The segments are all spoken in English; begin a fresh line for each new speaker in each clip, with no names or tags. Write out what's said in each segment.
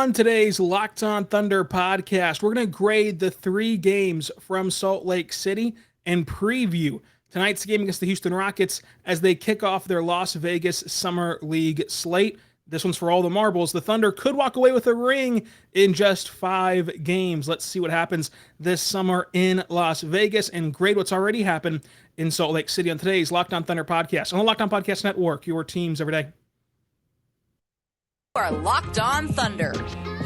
On today's Locked On Thunder podcast, we're going to grade the 3 games from Salt Lake City and preview tonight's game against the Houston Rockets as they kick off their Las Vegas Summer League slate. This one's for all the marbles. The Thunder could walk away with a ring in just 5 games. Let's see what happens this summer in Las Vegas and grade what's already happened in Salt Lake City on today's Locked On Thunder podcast on the Locked On Podcast Network, your teams every day.
You are Locked On Thunder,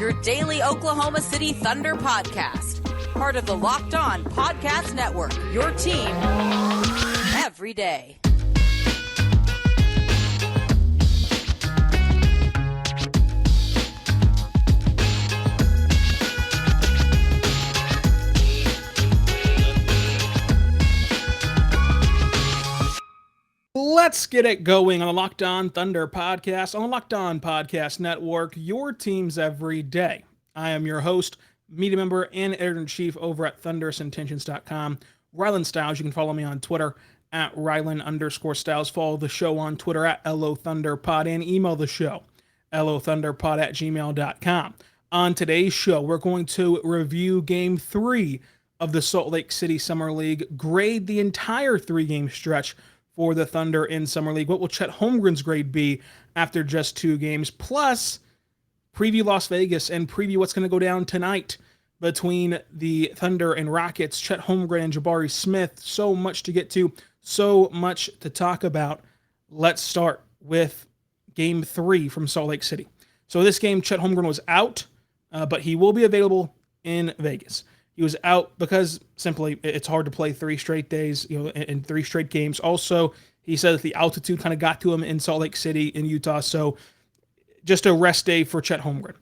your daily Oklahoma City Thunder podcast. Part of the Locked On Podcast Network, your team every day.
Let's get it going on the Locked On Thunder podcast on the Locked On Podcast Network, your teams every day. I am your host, media member, and editor-in-chief over at thunderousintentions.com, Rylan Stiles. You can follow me on Twitter at Rylan_Stiles. Follow the show on Twitter at LOThunderPod and email the show, LOThunderPod@gmail.com. On today's show, we're going to review Game 3 of the Salt Lake City Summer League, grade the entire 3-game stretch for the Thunder in Summer League. What will Chet Holmgren's grade be after just 2 games? Plus, preview Las Vegas and preview what's going to go down tonight between the Thunder and Rockets. Chet Holmgren and Jabari Smith. So much to get to, so much to talk about. Let's start with Game 3 from Salt Lake City. So this game, Chet Holmgren was out, but he will be available in Vegas. He was out because simply it's hard to play 3 straight days, in 3 straight games. Also, he said that the altitude kind of got to him in Salt Lake City in Utah. So just a rest day for Chet Holmgren.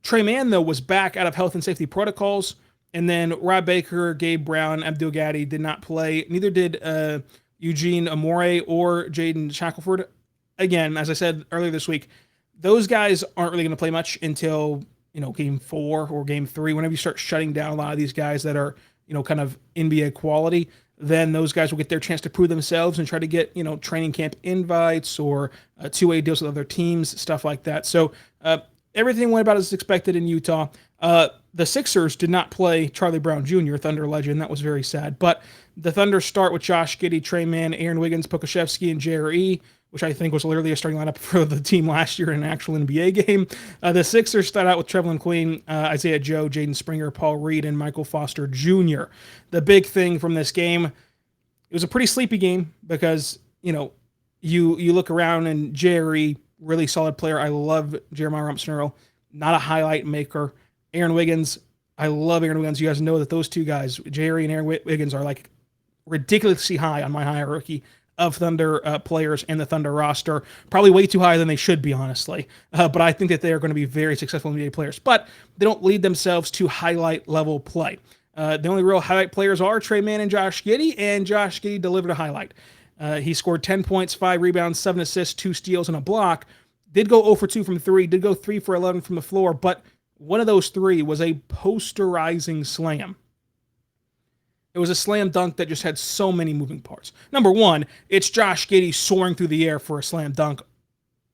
Tre Mann, though, was back out of health and safety protocols. And then Rob Baker, Gabe Brown, Abdul Giddey did not play. Neither did Eugene Amore or Jaden Shackelford. Again, as I said earlier this week, those guys aren't really going to play much until Game 4 or Game 3, whenever you start shutting down a lot of these guys that are, kind of NBA quality, then those guys will get their chance to prove themselves and try to get, training camp invites or 2-way deals with other teams, stuff like that. So everything went about as expected in Utah. The Sixers did not play Charlie Brown Jr., Thunder legend. That was very sad. But the Thunder start with Josh Giddey, Tre Mann, Aaron Wiggins, Pokusevski, and J.R.E., which I think was literally a starting lineup for the team last year in an actual NBA game. The Sixers start out with Trevelin Queen, Isaiah Joe, Jaden Springer, Paul Reed, and Michael Foster Jr. The big thing from this game, it was a pretty sleepy game because, you look around and Jerry, really solid player. I love Jeremiah Robinson-Earl, not a highlight maker. Aaron Wiggins, I love Aaron Wiggins. You guys know that those two guys, Jerry and Aaron Wiggins, are like ridiculously high on my hierarchy of Thunder players and the Thunder roster. Probably way too high than they should be, honestly. But I think that they are going to be very successful NBA players. But they don't lead themselves to highlight level play. The only real highlight players are Tre Mann and Josh Giddey, and Josh Giddey delivered a highlight. He scored 10 points, 5 rebounds, 7 assists, 2 steals, and a block. Did go 0 for 2 from 3, did go 3 for 11 from the floor, but one of those 3 was a posterizing slam. It was a slam dunk that just had so many moving parts. Number one, it's Josh Giddey soaring through the air for a slam dunk,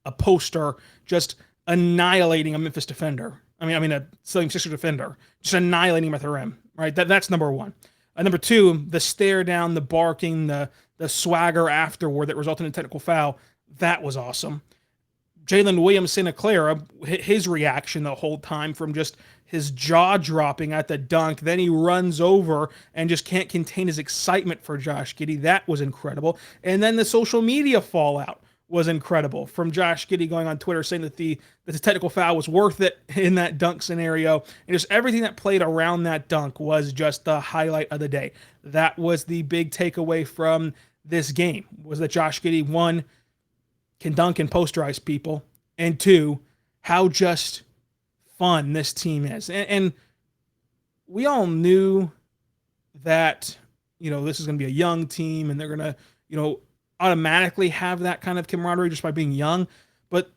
a poster, just annihilating a Memphis defender. I mean a 76er defender, just annihilating him at the rim. Right? That's number one. Number two, the stare down, the barking, the swagger afterward that resulted in a technical foul. That was awesome. Jalen Williams-Santa Clara, his reaction the whole time from just his jaw dropping at the dunk. Then he runs over and just can't contain his excitement for Josh Giddey. That was incredible. And then the social media fallout was incredible from Josh Giddey going on Twitter saying that the technical foul was worth it in that dunk scenario. And just everything that played around that dunk was just the highlight of the day. That was the big takeaway from this game, was that Josh Giddey, 1, can dunk and posterize people, and 2, how just fun this team is. And we all knew that, this is going to be a young team and they're going to, automatically have that kind of camaraderie just by being young. But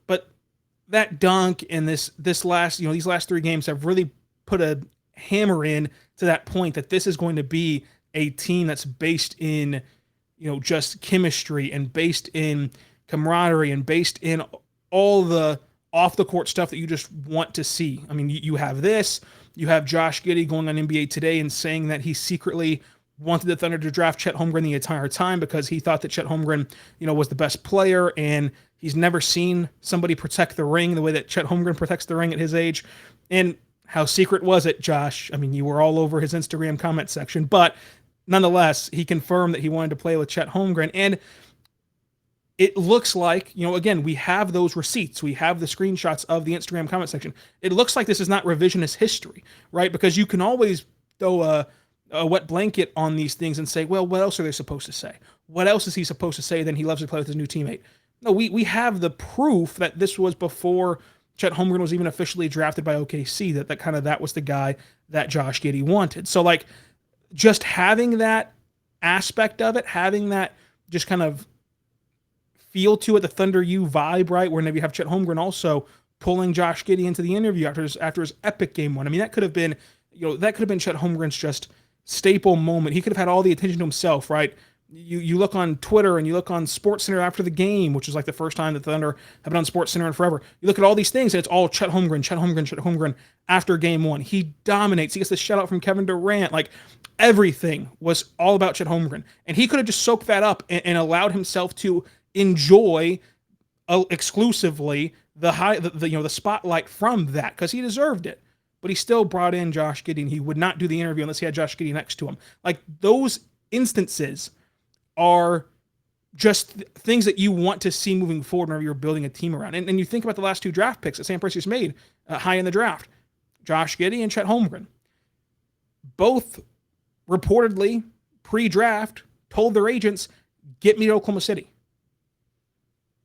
that dunk and this last, these last 3 games have really put a hammer in to that point that this is going to be a team that's based in, just chemistry and based in camaraderie and based in all the off the court stuff that you just want to see. I mean, you have this, you have Josh Giddey going on NBA Today and saying that he secretly wanted the Thunder to draft Chet Holmgren the entire time because he thought that Chet Holmgren, was the best player, and he's never seen somebody protect the ring the way that Chet Holmgren protects the ring at his age. And how secret was it, Josh? I mean, you were all over his Instagram comment section, but nonetheless, he confirmed that he wanted to play with Chet Holmgren. And it looks like, again, we have those receipts. We have the screenshots of the Instagram comment section. It looks like this is not revisionist history, right? Because you can always throw a wet blanket on these things and say, well, what else are they supposed to say? What else is he supposed to say than he loves to play with his new teammate? No, we have the proof that this was before Chet Holmgren was even officially drafted by OKC, that was the guy that Josh Giddey wanted. So, like, just having that aspect of it, having that just kind of feel to it, the Thunder U vibe, right? Where maybe you have Chet Holmgren also pulling Josh Giddey into the interview after his epic game one. I mean, that could have been, Chet Holmgren's just staple moment. He could have had all the attention to himself, right? You look on Twitter and you look on SportsCenter after the game, which is like the first time the Thunder have been on SportsCenter in forever. You look at all these things and it's all Chet Holmgren after game one. He dominates. He gets the shutout from Kevin Durant. Like, everything was all about Chet Holmgren. And he could have just soaked that up and allowed himself to enjoy exclusively the spotlight from that, because he deserved it. But he still brought in Josh Giddey, and he would not do the interview unless he had Josh Giddey next to him. Like, those instances are just things that you want to see moving forward whenever you're building a team around. And you think about the last two draft picks that Sam Presti's made high in the draft, Josh Giddey and Chet Holmgren. Both reportedly pre-draft told their agents, get me to Oklahoma City.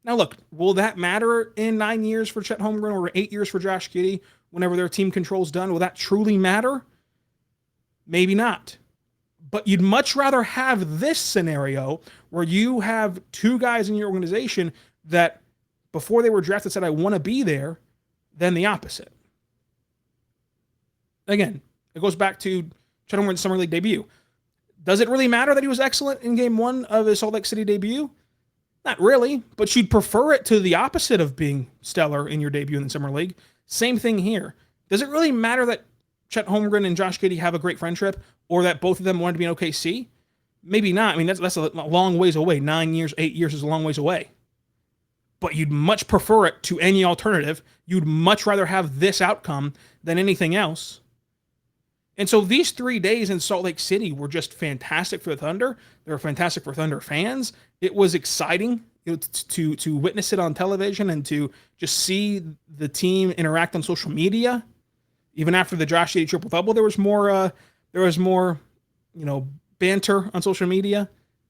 Now, look, will that matter in 9 years for Chet Holmgren or 8 years for Josh Giddey whenever their team control's done? Will that truly matter? Maybe not. But you'd much rather have this scenario where you have two guys in your organization that before they were drafted said, I want to be there, than the opposite. Again, it goes back to Chet Holmgren's Summer League debut. Does it really matter that he was excellent in game one of his Salt Lake City debut? Not really, but you'd prefer it to the opposite of being stellar in your debut in the Summer League. Same thing here. Does it really matter that Chet Holmgren and Josh Giddey have a great friendship, or that both of them wanted to be in OKC? Maybe not. I mean, that's a long ways away. 9 years, 8 years is a long ways away. But you'd much prefer it to any alternative. You'd much rather have this outcome than anything else. And so these 3 days in Salt Lake City were just fantastic for the Thunder. They were fantastic for Thunder fans. It was exciting to witness it on television and to just see the team interact on social media. Even after the Josh Giddey triple-double, there was more banter on social media.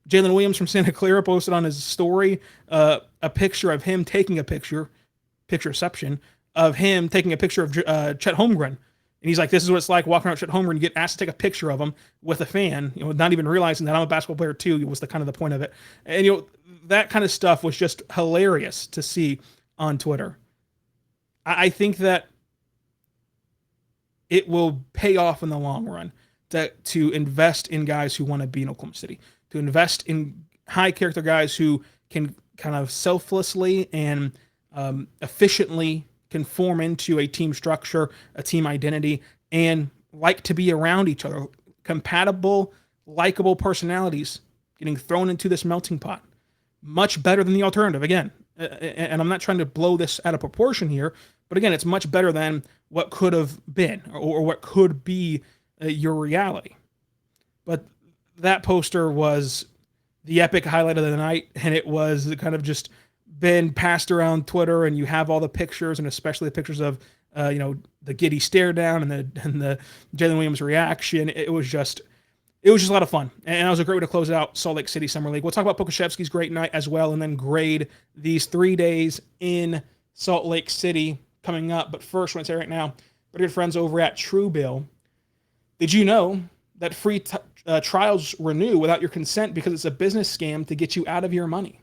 Jalen Williams from Santa Clara posted on his story a picture of him taking a pictureception of him taking a picture of Chet Holmgren. And he's like, this is what it's like walking around with Chet Holmgren. You get asked to take a picture of him with a fan, not even realizing that I'm a basketball player too. It was the point of it. And, that kind of stuff was just hilarious to see on Twitter. I think that it will pay off in the long run to invest in guys who want to be in Oklahoma City, to invest in high character guys who can kind of selflessly and efficiently conform into a team structure, a team identity, and like to be around each other. Compatible, likable personalities getting thrown into this melting pot. Much better than the alternative. Again, and I'm not trying to blow this out of proportion here, but again, it's much better than what could have been or what could be your reality. But that poster was the epic highlight of the night, and it was kind of just been passed around Twitter, and you have all the pictures, and especially the pictures of the Giddey stare down and the Jalen Williams reaction. It was just a lot of fun, and it was a great way to close out Salt Lake City Summer League. We'll talk about Pokusevski's great night as well, and then grade these 3 days in Salt Lake City coming up. But first, I want to say right now, our good friends over at TrueBill. Did you know that free trials renew without your consent because it's a business scam to get you out of your money?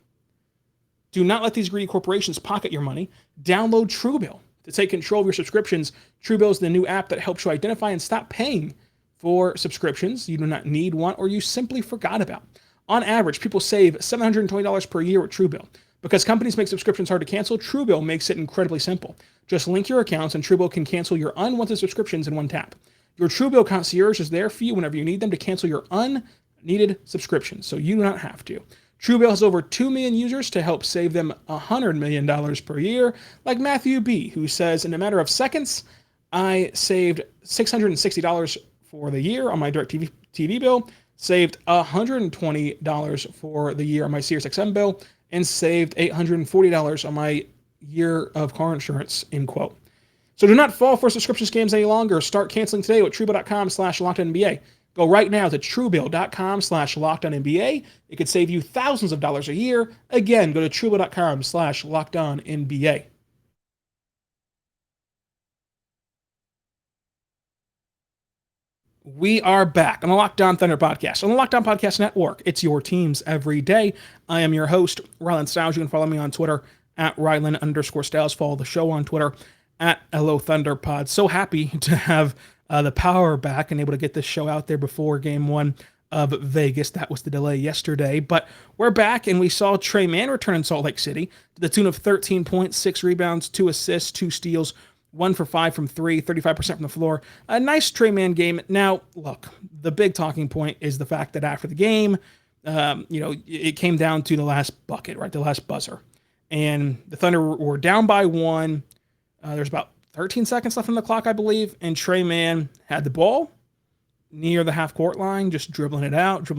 Do not let these greedy corporations pocket your money. Download TrueBill to take control of your subscriptions. TrueBill is the new app that helps you identify and stop paying for subscriptions you do not need, want, or you simply forgot about. On average, people save $720 per year with TrueBill Because companies make subscriptions hard to cancel, TrueBill makes it incredibly simple. Just link your accounts and TrueBill can cancel your unwanted subscriptions in one tap. Your TrueBill concierge is there for you whenever you need them to cancel your unneeded subscriptions, so you do not have to. TrueBill has over 2 million users to help save them $100 million per year, like Matthew B., who says, in a matter of seconds, I saved $660 for the year on my DirecTV bill, saved $120 for the year on my SiriusXM bill, and saved $840 on my year of car insurance, end quote. So do not fall for subscription scams any longer. Start canceling today with TrueBill.com/LockedOnNBA. Go right now to TrueBill.com/LockedOnNBA. It could save you thousands of dollars a year. Again, go to TrueBill.com/LockedOnNBA. We are back on the Locked On Thunder Podcast, on the Locked On Podcast Network. It's your teams every day. I am your host, Rylan Stiles. You can follow me on Twitter at Rylan_Stiles. Follow the show on Twitter at LO Thunder Pod. So happy to have the power back and able to get this show out there before Game 1 of Vegas. That was the delay yesterday, but we're back and we saw Tre Mann return in Salt Lake City to the tune of 13 points, 6 rebounds, 2 assists, 2 steals, 1 for 5 from 3, 35% from the floor. A nice Tre Mann game. Now, look, the big talking point is the fact that after the game, it came down to the last bucket, right? The last buzzer. And the Thunder were down by 1. There's about 13 seconds left on the clock, I believe, and Tre Mann had the ball near the half-court line, just dribbling it out,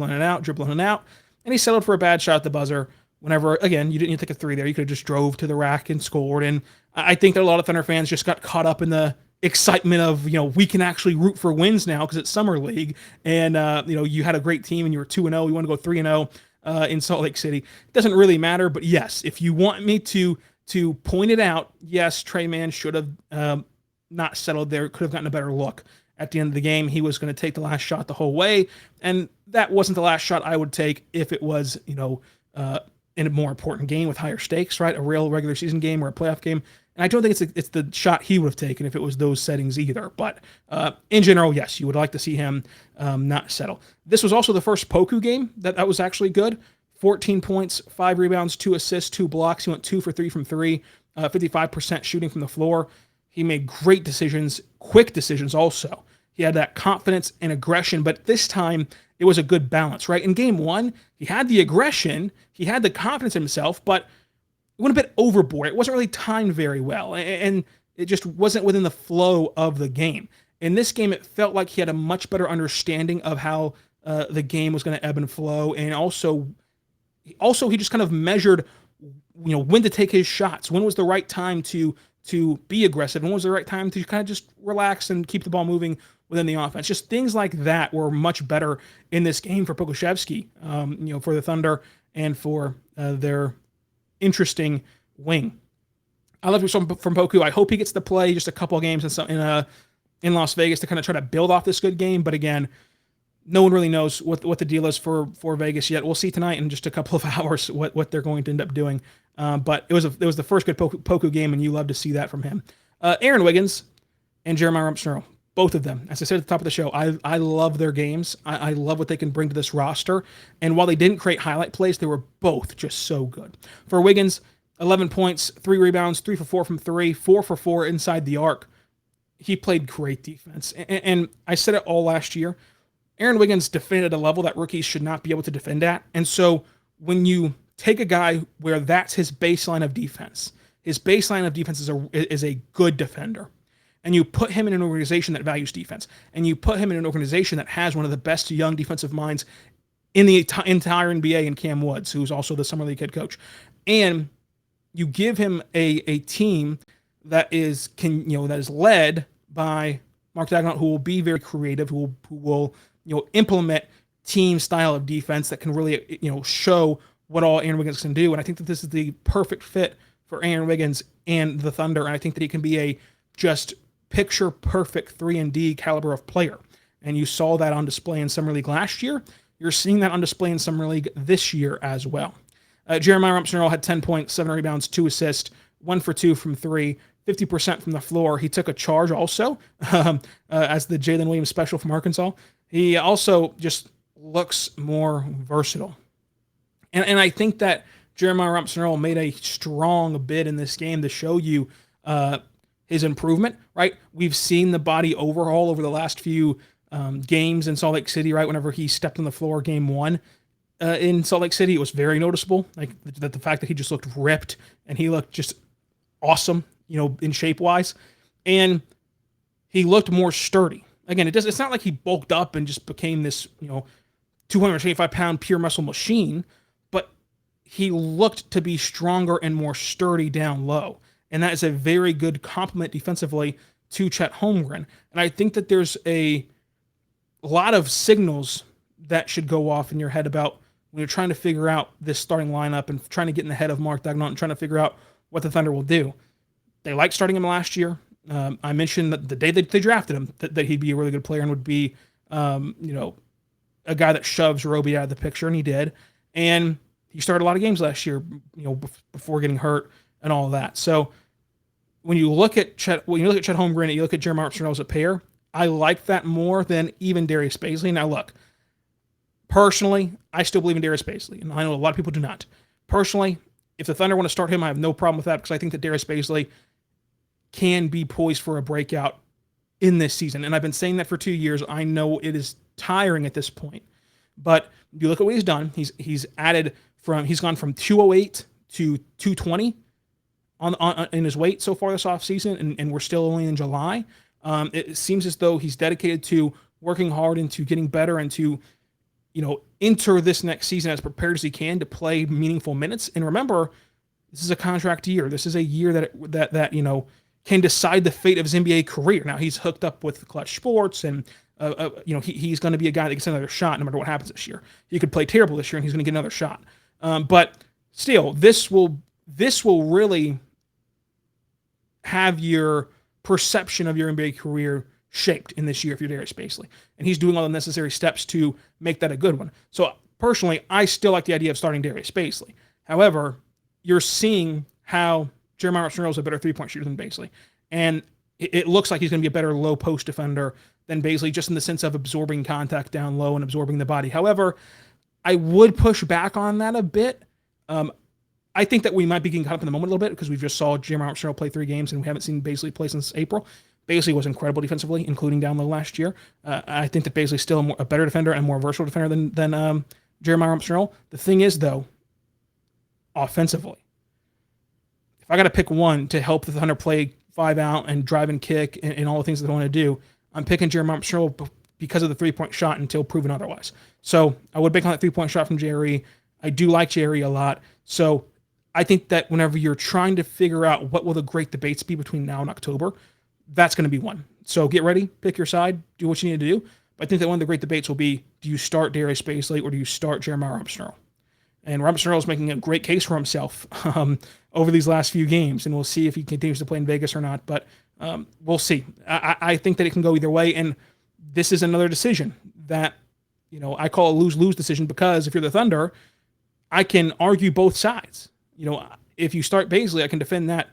and he settled for a bad shot at the buzzer whenever, again, you didn't need to take a 3 there. You could have just drove to the rack and scored, and I think that a lot of Thunder fans just got caught up in the excitement of, we can actually root for wins now because it's Summer League, and, you had a great team and you were 2-0, you want to go 3-0 in Salt Lake City. It doesn't really matter, but yes, if you want me to point it out, yes, Tre Mann should have not settled there, could have gotten a better look. At the end of the game, he was going to take the last shot the whole way, and that wasn't the last shot I would take if it was, in a more important game with higher stakes, right? A real regular season game or a playoff game. And I don't think it's the shot he would have taken if it was those settings either. But in general, yes, you would like to see him not settle. This was also the first Poku game that was actually good. 14 points, 5 rebounds, 2 assists, 2 blocks. He went 2 for 3 from 3, 55% shooting from the floor. He made great decisions, quick decisions also. He had that confidence and aggression, but this time it was a good balance, right? In Game 1, he had the aggression, he had the confidence in himself, but it went a bit overboard. It wasn't really timed very well, and it just wasn't within the flow of the game. In this game, it felt like he had a much better understanding of how the game was going to ebb and flow, and also he just kind of measured, when to take his shots, when was the right time to be aggressive, when was the right time to kind of just relax and keep the ball moving within the offense. Just things like that were much better in this game for Pokusevski, for the Thunder and for their interesting wing. I love from Poku. I hope he gets to play just a couple of games in Las Vegas to kind of try to build off this good game. But again, no one really knows what the deal is for Vegas yet. We'll see tonight in just a couple of hours what they're going to end up doing. But it was the first good Poku game, and you love to see that from him. Aaron Wiggins and Jeremiah Robinson-Earl, both of them. As I said at the top of the show, I love their games. I love what they can bring to this roster. And while they didn't create highlight plays, they were both just so good. For Wiggins, 11 points, 3 rebounds, 3 for 4 from 3, 4 for 4 inside the arc. He played great defense. And I said it all last year. Aaron Wiggins defended at a level that rookies should not be able to defend at. And so when you take a guy where that's his baseline of defense is a good defender, and you put him in an organization that values defense, and you put him in an organization that has one of the best young defensive minds in the entire NBA in Cam Woods, who's also the Summer League head coach, and you give him a team that is led by Mark Daigneault, who will be very creative, who will implement team style of defense that can really show what all Aaron Wiggins can do. And I think that this is the perfect fit for Aaron Wiggins and the Thunder. And I think that he can be a just picture perfect 3-and-D caliber of player. And you saw that on display in Summer League last year. You're seeing that on display in Summer League this year as well. Jeremiah Robinson-Earl had 10 points, 7 rebounds, 2 assists, 1 for 2 from 3, 50% from the floor. He took a charge also as the Jalen Williams special from Arkansas. He also just looks more versatile. And I think that Jeremiah Robinson-Earl made a strong bid in this game to show you his improvement, right? We've seen the body overhaul over the last few games in Salt Lake City, right? Whenever he stepped on the floor game 1 in Salt Lake City, it was very noticeable. Like the fact that he just looked ripped and he looked just awesome, in shape-wise. And he looked more sturdy. Again, it's not like he bulked up and just became this, 225-pound pure muscle machine, but he looked to be stronger and more sturdy down low. And that is a very good compliment defensively to Chet Holmgren. And I think that there's a lot of signals that should go off in your head about when you're trying to figure out this starting lineup and trying to get in the head of Mark Daigneault and trying to figure out what the Thunder will do. They liked starting him last year. I mentioned that the day that they drafted him, that he'd be a really good player and would be, a guy that shoves Roby out of the picture, and he did. And he started a lot of games last year, before getting hurt and all of that. So when you look at Chet Holmgren and you look at Jeremiah Robinson-Earl as a pair, I like that more than even Darius Bazley. Now look, personally, I still believe in Darius Bazley, and I know a lot of people do not. Personally, if the Thunder want to start him, I have no problem with that because I think that Darius Bazley can be poised for a breakout in this season. And I've been saying that for 2 years. I know it is tiring at this point, but you look at what he's done. He's gone from 208 to 220 in his weight so far this offseason, and we're still only in July. It seems as though he's dedicated to working hard and to getting better and to, enter this next season as prepared as he can to play meaningful minutes. And remember, this is a contract year. This is a year that can decide the fate of his NBA career. Now he's hooked up with Clutch Sports, and he's going to be a guy that gets another shot no matter what happens this year. He could play terrible this year, and he's going to get another shot. But still, this will really have your perception of your NBA career shaped in this year if you're Darius Bazley. And he's doing all the necessary steps to make that a good one. So personally, I still like the idea of starting Darius Bazley. However, you're seeing how Jeremiah Robinson-Earl is a better three-point shooter than Bazley. And it looks like he's going to be a better low post defender than Bazley, just in the sense of absorbing contact down low and absorbing the body. However, I would push back on that a bit. I think that we might be getting caught up in the moment a little bit because we just saw Jeremiah Robinson-Earl play 3 games and we haven't seen Bazley play since April. Bazley was incredible defensively, including down low last year. I think that Bazley's still a better defender and more versatile defender than Jeremiah Robinson-Earl. The thing is, though, offensively, if I got to pick one to help the Thunder play 5 out and drive and kick and all the things that they want to do, I'm picking Jeremiah Robinson-Earl because of the 3-point shot until proven otherwise. So I would pick on that 3-point shot from Jerry. I do like Jerry a lot. So I think that whenever you're trying to figure out what will the great debates be between now and October, that's going to be one. So get ready, pick your side, do what you need to do. But I think that one of the great debates will be, do you start Darius Bazley or do you start Jeremiah Robinson-Earl? And Robinson-Earl is making a great case for himself over these last few games, and we'll see if he continues to play in Vegas or not. But we'll see. I think that it can go either way, and this is another decision that I call a lose-lose decision because if you're the Thunder, I can argue both sides. If you start Bazley, I can defend that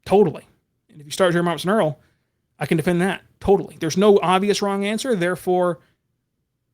totally. And if you start Jeremiah Robinson-Earl, I can defend that totally. There's no obvious wrong answer. Therefore,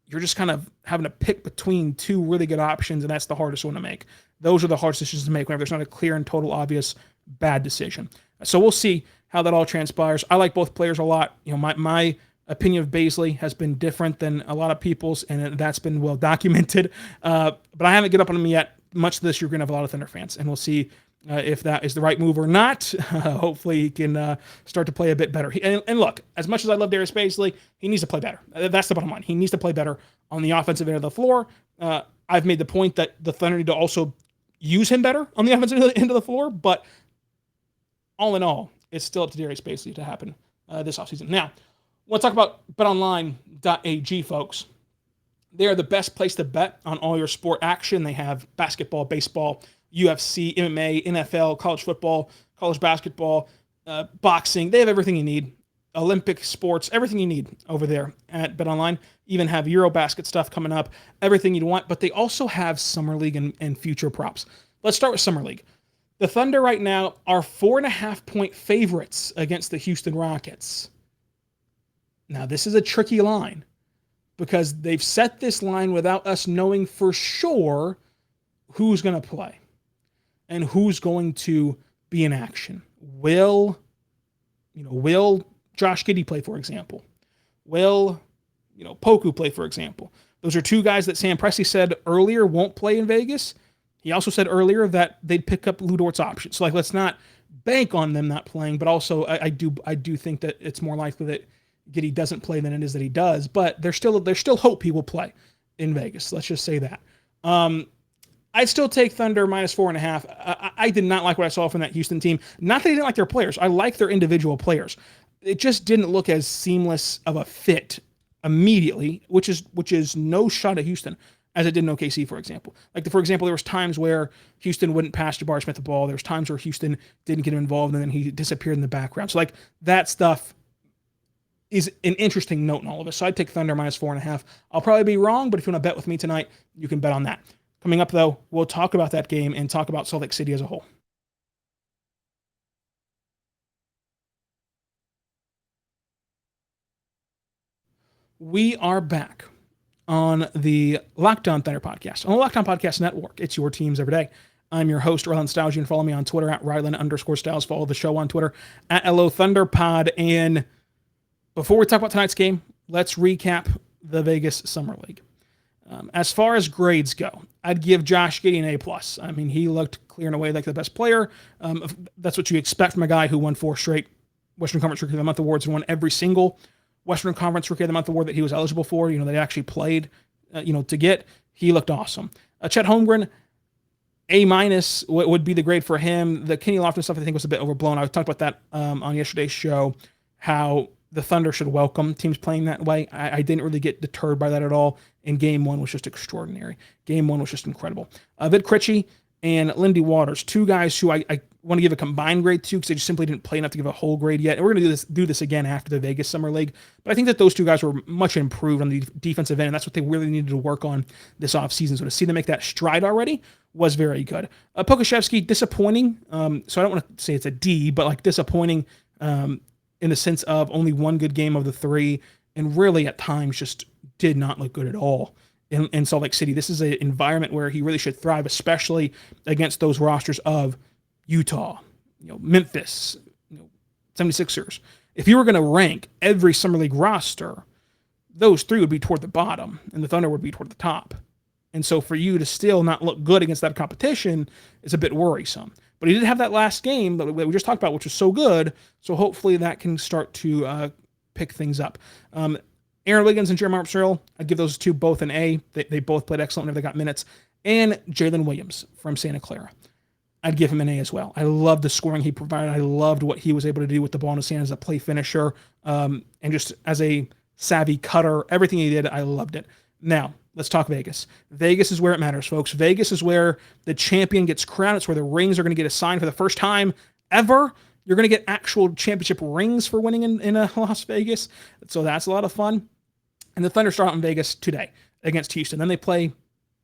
you're just kind of having to pick between 2 really good options, and that's the hardest one to make. Those are the hardest decisions to make whenever there's not a clear and total obvious bad decision. So we'll see how that all transpires. I like both players a lot. My opinion of Bazley has been different than a lot of people's, and that's been well documented. But I haven't get up on him yet. Much of this, you're going to have a lot of Thunder fans, and we'll see if that is the right move or not. Hopefully he can start to play a bit better. And look, as much as I love Darius Bazley, he needs to play better. That's the bottom line. He needs to play better on the offensive end of the floor. I've made the point that the Thunder need to also use him better on the offensive end of the floor, but all in all, it's still up to Darius Bazley to happen this offseason. Now, I want to talk about BetOnline.ag, folks. They are the best place to bet on all your sport action. They have basketball, baseball, UFC, MMA, NFL, college football, college basketball, boxing. They have everything you need. Olympic sports, everything you need over there at BetOnline. Even have Eurobasket stuff coming up, everything you'd want. But they also have Summer League and future props. Let's start with Summer League. The Thunder right now are 4.5-point favorites against the Houston Rockets. Now, this is a tricky line because they've set this line without us knowing for sure who's going to play. and who's going to be in action. Will Josh Giddey play, for example? Will, Poku play, for example? Those are two guys that Sam Presti said earlier won't play in Vegas. He also said earlier that they'd pick up Lu Dort's option. So let's not bank on them not playing, but also I do think that it's more likely that Giddey doesn't play than it is that he does. But there's still hope he will play in Vegas. Let's just say that. I'd still take Thunder -4.5. I did not like what I saw from that Houston team. Not that I didn't like their players. I like their individual players. It just didn't look as seamless of a fit immediately, which is no shot at Houston, as it did in OKC, for example. For example, there was times where Houston wouldn't pass Jabari Smith the ball. There was times where Houston didn't get him involved, and then he disappeared in the background. So that stuff is an interesting note in all of this. So I'd take Thunder -4.5. I'll probably be wrong, but if you want to bet with me tonight, you can bet on that. Coming up, though, we'll talk about that game and talk about Salt Lake City as a whole. We are back on the Locked On Thunder Podcast, on the Locked On Podcast Network. It's your teams every day. I'm your host, Rylan Styles. You can follow me on Twitter at Rylan_Styles. Follow the show on Twitter at LO ThunderPod. And before we talk about tonight's game, let's recap the Vegas Summer League. As far as grades go, I'd give Josh Giddey an A+. I mean, he looked clear and away like the best player. That's what you expect from a guy who won 4 straight Western Conference Rookie of the Month awards and won every single Western Conference Rookie of the Month award that he was eligible for, that he actually played, to get. He looked awesome. Chet Holmgren, A- would be the grade for him. The Kenny Lofton stuff I think was a bit overblown. I talked about that on yesterday's show, how the Thunder should welcome teams playing that way. I didn't really get deterred by that at all, and Game 1 was just extraordinary. Game 1 was just incredible. Vid Krejci and Lindy Waters, two guys who I want to give a combined grade to because they just simply didn't play enough to give a whole grade yet. And we're going to do this again after the Vegas Summer League. But I think that those two guys were much improved on the defensive end, and that's what they really needed to work on this offseason. So to see them make that stride already was very good. Pokusevski, disappointing. So I don't want to say it's a D, but disappointing in the sense of only one good game of the 3, and really at times just did not look good at all in Salt Lake City. This is an environment where he really should thrive, especially against those rosters of Utah, Memphis, 76ers. If you were going to rank every Summer League roster, those 3 would be toward the bottom, and the Thunder would be toward the top. And so for you to still not look good against that competition is a bit worrisome. But he did have that last game that we just talked about, which was so good. So hopefully that can start to pick things up. Aaron Wiggins and Jeremiah Robinson-Earl, I'd give those two both an A. They both played excellent whenever they got minutes. And Jalen Williams from Santa Clara, I'd give him an A as well. I loved the scoring he provided. I loved what he was able to do with the ball in his hand as a play finisher, and just as a savvy cutter. Everything he did, I loved it. Now, let's talk Vegas. Vegas is where it matters, folks. Vegas is where the champion gets crowned. It's where the rings are going to get assigned for the first time ever. You're going to get actual championship rings for winning in Las Vegas. So that's a lot of fun. And the Thunder start out in Vegas today against Houston. Then they play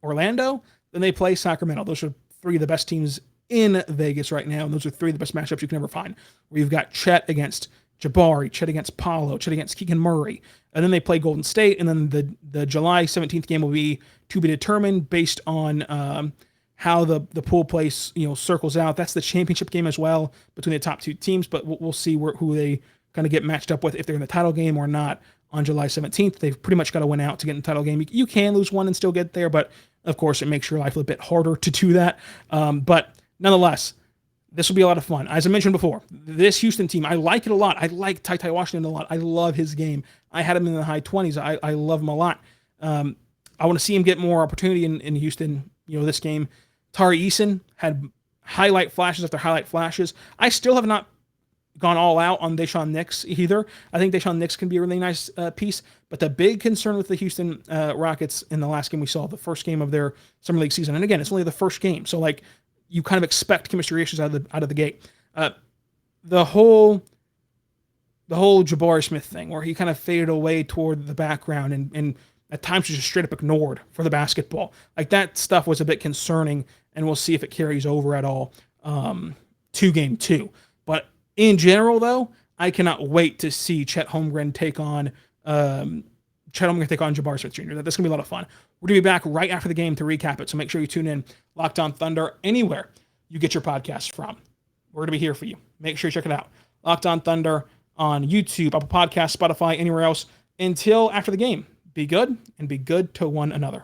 Orlando. Then they play Sacramento. Those are 3 of the best teams in Vegas right now. And those are 3 of the best matchups you can ever find. Where you've got Chet against Jabari, Chet against Paolo, Chet against Keegan Murray. And then they play Golden State. And then the July 17th game will be to be determined based on how the pool place circles out. That's the championship game as well between the top 2 teams. But we'll see who they kind of get matched up with, if they're in the title game or not on July 17th. They've pretty much got to win out to get in the title game. You can lose one and still get there, but of course it makes your life a bit harder to do that. But nonetheless, this will be a lot of fun. As I mentioned before, this Houston team, I like it a lot. I like Ty Washington a lot. I love his game. I had him in the high 20s. I love him a lot. I want to see him get more opportunity in Houston. This game, Tari Eason had highlight flashes after highlight flashes. I still have not gone all out on Deshaun Nix either. I think Deshaun Nix can be a really nice piece, but the big concern with the Houston Rockets in the last game we saw, the first game of their Summer League season, and again, it's only the first game, so you kind of expect chemistry issues out of the gate. The whole Jabari Smith thing, where he kind of faded away toward the background and at times was just straight up ignored for the basketball. That stuff was a bit concerning, and we'll see if it carries over at all to game 2. But in general, though, I cannot wait to see Chet Holmgren take on Jabari Smith Jr. That's going to be a lot of fun. We're going to be back right after the game to recap it, so make sure you tune in. Locked On Thunder anywhere you get your podcast from. We're going to be here for you. Make sure you check it out. Locked On Thunder on YouTube, Apple Podcasts, Spotify, anywhere else. Until after the game, be good and be good to one another.